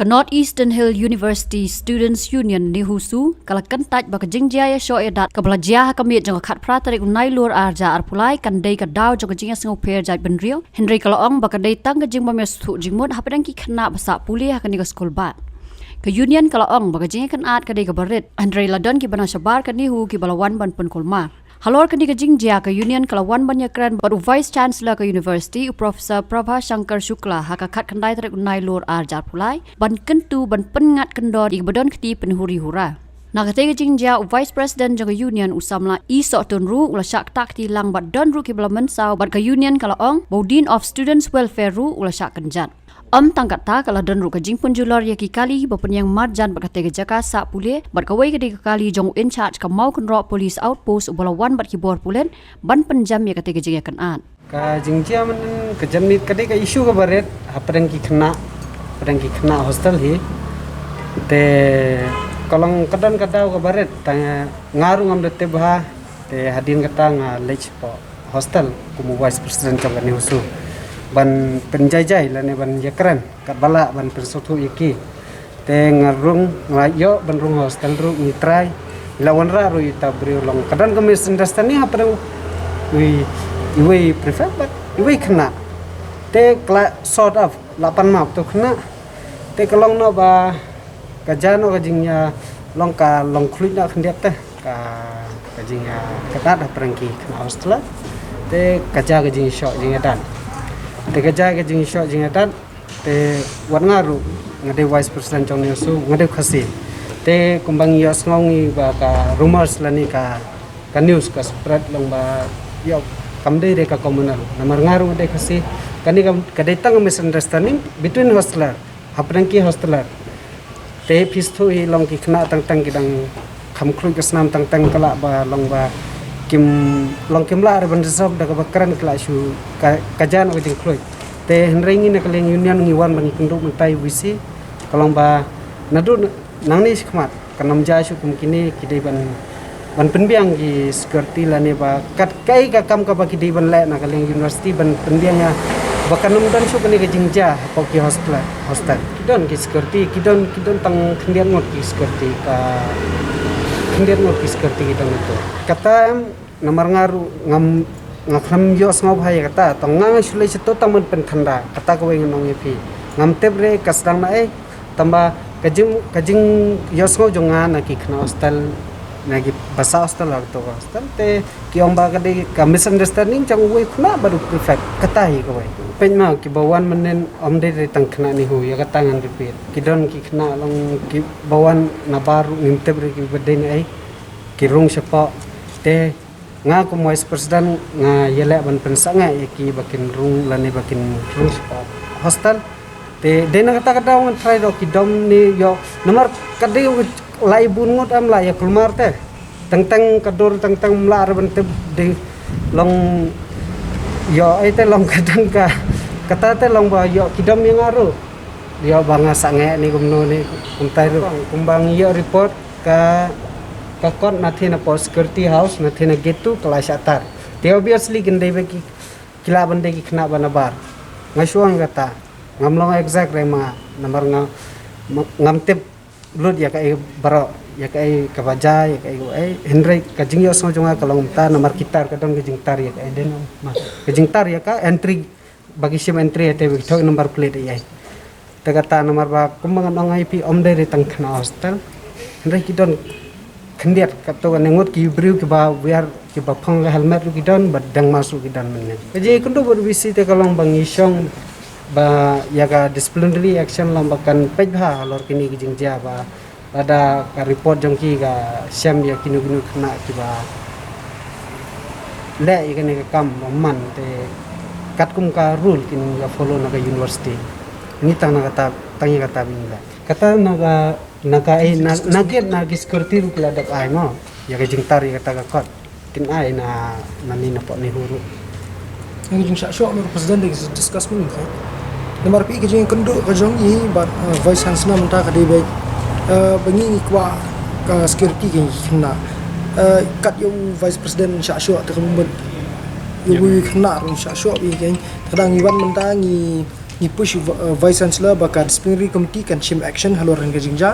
Northeastern Hill University Students Union ni husu kala kentaj baka jingjaya syo edat kabelajar kamiet jang khat pratarik unai luar arja arpulai kandai ka daw jang jinga sengo per jai benrio Henry kalaong baka dai tang jing bames thu jingmut hapadang ki khana basa pulia ka ni skol bat ke union kalaong baka jinga kan at ka dai ka barit Henry ladon ki bana sabar ka ni hu ki balawan ban pen kolmar Halor kini ke jingjia ke union kalawan banyak keren baru vice chancellor ke university Profesor Prabha Shankar Shukla haka khat kandai tarik unai lor arjar pulai ban kentu ban pengat kendor ik badon keti penhuri hura nakate ke jingjia vice president jaga union usamla isok tunru ula syak tak ti lang bad don ru ki balaman saw bad ke union kalaong Bodin of Students Welfare ru ula syak kenjat tangkat ta kala dan ru ka jingpun julor ya ki kali bapen yang marjan bakate ke jaka sa pule bat kawai ke de kali jong in charge ka mau kan ro police outpost ubalawan bat ki bor pulen ban penjam ya kate ke jaya kan an ka jingjia men ke jamnit kade ka isu ka baret padang ki kena hostel hi te kolong kadon kadaw ka baret tanya ngaru ngam de tebha te hadin kata nga lech po hostel kumu vice president jong ni usu ban penjajai lane ban yakran kat bala ban persotu iki te ngarung ngayo ban rung hostel ru mitrai lawan ra ru ita bri long kadan kami sendastani apa we prefer but we kena te kla sort of 8 map to kena te kalong no ba kajano kajingnya long ka long khluit na khendiap te ka kajingnya kata da perangki kena hostel te kaja kajing shot jing dan te kerja ke jing shot jing atat te wan ngaru ngade vice president jong nesu ngade khasi te kumbang yas ngongi ba ka rumors lani ka news ka spread long ba yo kamde de ka komunal namar ngaru ngade khasi kani ka de tang misunderstanding between hosteler hapran ki hosteler te pistu hi long ki khna tang kidang khamkhlu ke snam tang kala ba long ba kim long kim la ban reserve da bakran kla shu kajan o jing kloi te henringi na kaleng union ngiwan bang kundu mentai wisi kalong ba nadu nangni khmat kanam ja shu kum kini kidai ban penbiang gi security la ne ba kat kai ka kam ka ba kidai ban la na kaleng university ban penbiang ya bakanum dan shu kini ke jingja ko ki hostel kidon ki security kidon tang khendian ngot ki security ka khendian ngot ki security kidon itu kata namar ngaru ngam yos ngau bhai kata tongang shule chito tamun pen thanda kata ko weng nong epi ngam tebre kasdang na tamba kajing yos ngau jonga na ki khna hostel na ki basa hostel la to hostel te ki omba kade ka misunderstanding jang we khna baru perfect kata hi ko wai pen ma ki bawan menen omde re tang khna ni hu ya kata ngan repeat ki don ki khna long ki bawan na baru ngim tebre ki beden ai ki rung sepa te nga ko vice president nga yele ban pensanga ki bakin rung lani bakin rung hostel te dena kata ngan try do ki dom ni yo nomor kade lai bun ngot am la ya kulmar te tang kadur tang mlar ban te de long yo ai te long kadang ka kata te long ba yo ki dom yang aru yo banga sange ni kumno ni kumtai kumbang yo report ka kakot nathina post security house nathina gate tu kelas atar te obviously gendai bagi kila bande ki khna banabar ngasuang kata ngamlong exact rema nomor ngam tip blood ya kai baro ya kai kabaja ya kai henry kajing yo sonjonga kalong ta nomor kitar kadang kajing tar ya kai den kajing tar ya ka entry bagi sim entry te thok nomor plate ya te kata nomor ba kumang nong IP omde re tang khna hostel henry kidon kendiat kato nengot ki briu ki ba biar ki ba phang helmet ru kidon badang masuk kidan menen kaje kundu berbisi te kalong bang isong ba yaga disciplinary action lambakan pejha lor kini ki jingja ba ada ka report jong ki ga syam ya kinu khna ki ba le ikene ka kam man te kat kum ka rule kin ga follow na ka university ni tang na kata tangi kata bingla kata naga naget nagi security ru kila dak ai mo ya ka jingtar ya kata ka kot kin ai na nani na po ni huru ngi jing sha mer president discuss mun ka nomor pi ke jing kendu ka jong yi bat vice chancellor menta ka de bai bengi kwa ka security ke khna kat yo vice president sha te kembut yo wi khna ru sha bi ke kadang iwan menta ngi ni push vice chancellor baka disciplinary committee kan shim action halor ran gajingja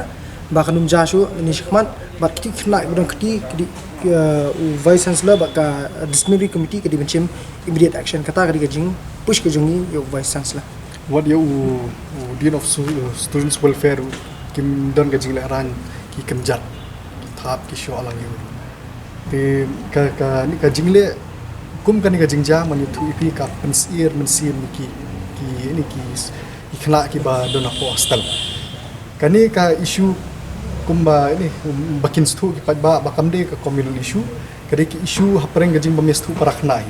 baka num jashu ni shikmat bat kiti khna ibran kiti vice chancellor baka disciplinary committee kadi benchim immediate action kata kadi gajing push gajungi yo vice chancellor what you dean of students welfare kim don gajing la ran ki kemjat thap ki sho alang yu te ka ni ka jingle kum kan ni ka jingja man tu ipi ka pensir mensim ki ni ki ikhla ki ba don ako hostel kani ka issue kumba ini bakin stu ki ba kamde ka communal issue kadi ki issue hapreng gajing bamestu paraknai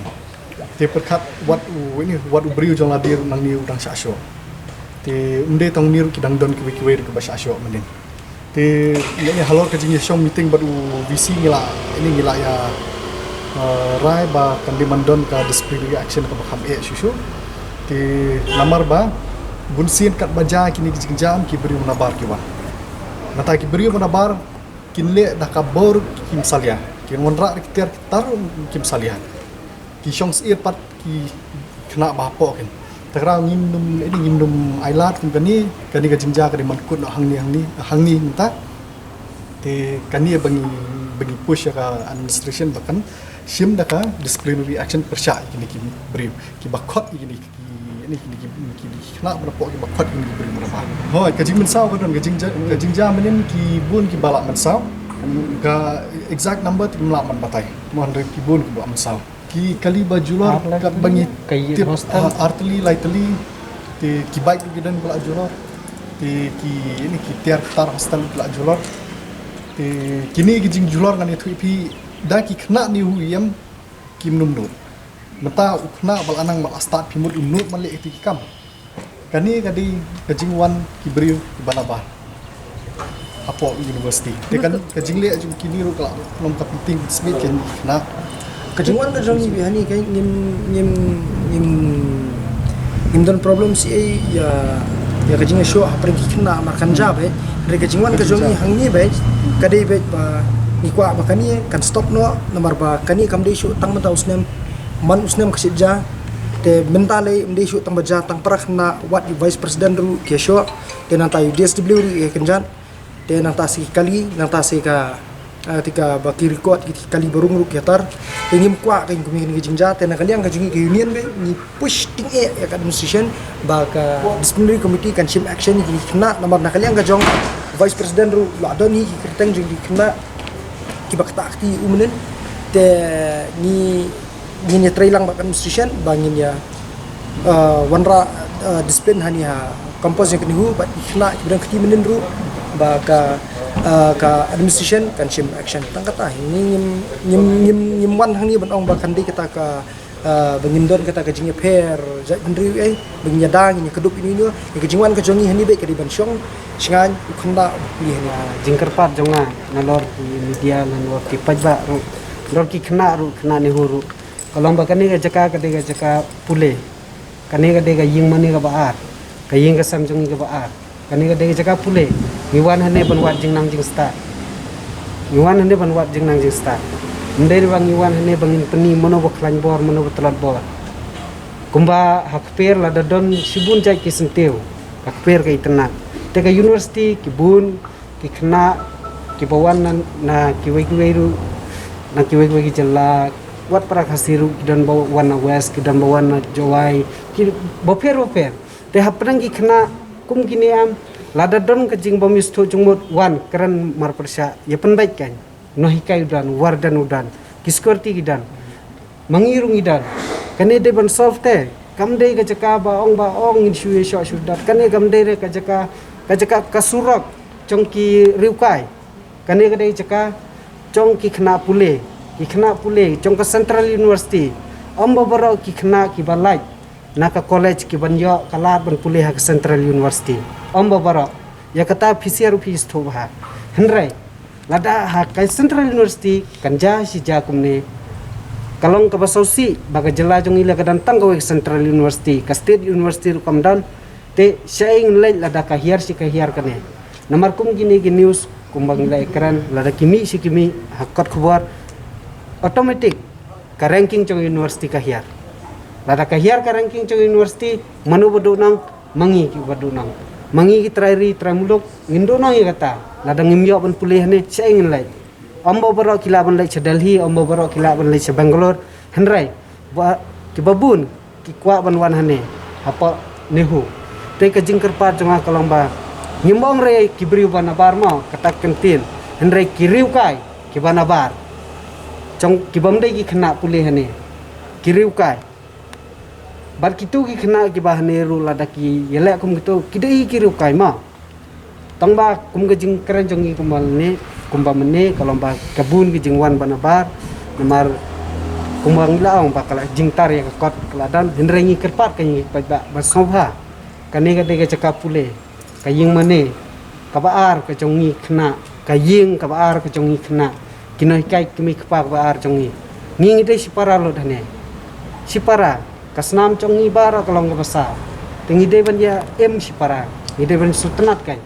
te perkat what beriu jong ladir nang ni udang sasyo te unde tong niru ki dang don ki wikiwe ke ba sasyo mending te ini halor ka jing shom meeting badu vc ngila ini ngila ya rai ba kan dimandon ka disciplinary action ka bakam susu te lamar ba bunsin kat baja kini jam ki beriu nabar ki wa nata ki beriu nabar kinle dah kabor kim salia kin monra ki ter tar kim salia ki shong pat ki kena bapo kan takra ngimnum ailat kani ka jingja ka man kun hang ni ta te kani bagi push ka administration bahkan sim daka disciplinary action persya kini ki brief ki bakot ini ki kena berapa ki bakot ini brief berapa hoi ka jing mensau ka don ka jingja menen ki bun ki balak mensau ka exact number ti melak man batai mon ki bun ki balak mensau ki kali bajular kat bangi artli lightly ti ki baik ki dan balak jular ti ki ini ki tiar tar hostel balak jular ti kini ki jing jular ngani thu pi da ki khna ni huyam kim num nut mata ukna bal anang bal start pimut nut male ti kam kani kadi kajing wan ki briu ki balabar apo university te kan kajing le jum kini ro kala lom kapiting smith ken khna kajingwan ka jong ni hani kay nim don problem si ya kajing show apre kina makan jab re kajingwan ka jong ni hangni be kadai be ba ni kwa makani kan stop no nomor ba kani kam de show tang mata usnem man usnem kasija te mentale mde show tang baja tang parak na what vice president ru ke show te nanta UDSW ru kenjan te nanta si kali nanta si ka tika baki record kali barung ruk yatar ingim kwa kain kumin jingja tena kaliang ka jungi ke union be ni push ting ya administration ba ka disciplinary committee kan shim action ni kena nomor na kaliang ka jong vice president ru la doni ki kerteng jing kena ki bakta akti umnen te ni trailang ba administration bangin ya wanra discipline hani ha compose yang kenihu ba kena bidang kiti menen ru ba ka administration kan shim action tangkata ini nyim wan hang ni ban ong ba kandi kita ka bengindon kata ka jingnya pair jai bendri bengnya dang ni kedup ini no ke jingwan ka jongi hani be ka di ban syong singan khanda ni hani jingkerpat jonga nalor media nalor ki pajba lor ki khna ni huru kalong ba kani ka jaka pule kani ka de ka ying mani ka baar ka ying ka sam jongi ka baar kani ka de jaka pule ngiwan hane banwat jing nang jing start ngiwan hane banwat jing nang jing start ndai bang ngiwan hane bangin peni mono baklan bor mono batlat bor kumba hakper la dadon sibun jai ki senteu hakper ka itna te ka university ki bun ki khna ki bawan na ki wei na ki wei ki jalla wat para khasiru ki dan bawan na west ki dan bawan na jowai ki boper te hapran ki khna kum kini am lada don kajing bamis tu jumut wan keren mar persya ya penbaik kan nohikai udan wardan udan kiskorti gidan mangirung idan kane de ban solve te kam de ka jaka ba ong in shu sho shudat kane kam de ka jaka kasurok chongki riukai kane ka de jaka chongki khna pule chong ka central university ombo baro ki khna ki balai naka college ki banyo kalat ban pule ha central university ombo baro ya kata PCR office tho ha henrai lada ha kai central university kanja si jakumne kalong ka basausi baga jela jong ila kadan tang ka central university ka state university ru kamdan te shaing lai lada ka hiar kane namar kum gini gi news kumbang lai ekran lada kimi hakkat khabar automatic ka ranking jong university ka hiar lada ka hiar ka ranking jong university manu bodo nang mangi ki badunang mangi ki trairi tramuluk ngindonang ya kata ladang ngimyo ban pulih ni seingin lai ombo baro kila ban lai Delhi ombo baro kila ban lai Bangalore henrai ba ki babun ki kwa ban wan hane apa nehu te ka jingker par jonga kalong ba nyimbong re ki briu banabar mau kata kentin henrai ki riu kai ki banabar trong ki bamdai ki khna pulih hane ki riu kai bar kitu ki khna ki bahane ru ladaki yele kum gitu kidai ki riu kai ma tong ba kum ga jing keren jongi kumal ne kumba mene kalong ba kabun ki jingwan banabar namar kumbang laong ba kala jingtar ya kot keladan henrai ngi kerpat kan pa ba sobha kane ga de ga cakap pulih kaying mane kabaar ka jongi khna kaying kabaar ka jongi khna kinai kai kimi kpa kabaar jongi ngi de sipara lo dhane sipara kasnam jongi bara kalong ga basa tingi de ban ya em sipara ide ban sultanat kai